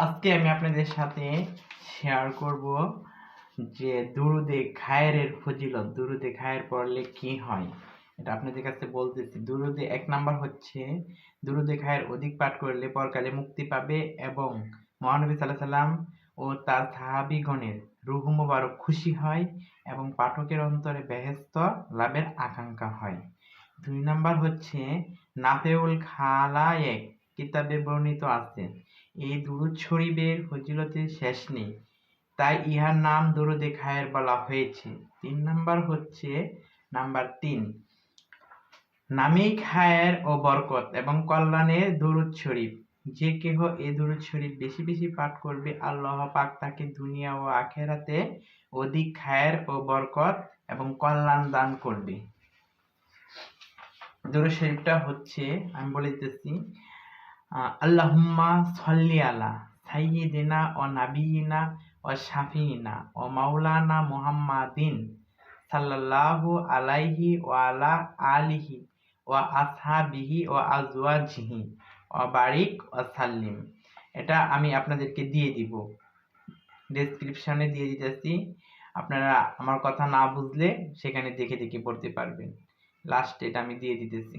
আজকে আমি আপনাদের সাথে শেয়ার করব যে দুরুদে খায়েরের ফজিলত। দুরুদে খায়ের পড়লে কি হয় এটা আপনাদের কাছে বলতেছি। দুরুদে 1 নাম্বার হচ্ছে দুরুদে খায়ের অধিক পাঠ করলে পরকালে মুক্তি পাবে এবং মহানবী সাল্লাল্লাহু আলাইহি সাল্লাম ও তার সাহাবীগণের রূহ মুবারক খুশি হয় এবং পাঠকের অন্তরে বেহেশত লাভের আকাঙ্ক্ষা হয়। 2 নাম্বার হচ্ছে নাফেউল খালায়েক কিতাবে বর্ণিত আছে, এই দুরূদ শরীফের ফজিলতের শেষ নেই, তাই ইহার নাম দুরূদে খায়ের বলা হয়েছে। 3 নাম্বার হচ্ছে নাম্বার 3 নামেই খায়ের ও বরকত এবং কল্যাণের দুরূদ শরীফ। যে কেহ এই দুরূদ শরীফ বেশি বেশি পাঠ করবে, আল্লাহ পাক তাকে দুনিয়া ও আখিরাতে অধিক খায়ের ও বরকত এবং কল্যাণ দান করবে। দুরূদ শরীফটা হচ্ছে, আমি বলে দিতেছি, আল্লাহুম্মা সাল্লি আলা সাইয়্যিদিনা ও নাবিয়িনা ও শাফিইনা ও মাওলানা মুহাম্মাদিন সাল্লাল্লাহু আলাইহি ওয়া আলা আলিহি ওয়া আসহাবিহি ওয়া আজওয়াজিহি ওয়া বারিক ওয়া সাল্লিম। এটা আমি আপনাদেরকে দিয়ে দিব, ডেসক্রিপশনে দিয়ে দিতেছি। আপনারা আমার কথা না বুঝলে সেখানে দেখে দেখে পড়তে পারবেন। লাস্টে এটা আমি দিয়ে দিতেছি।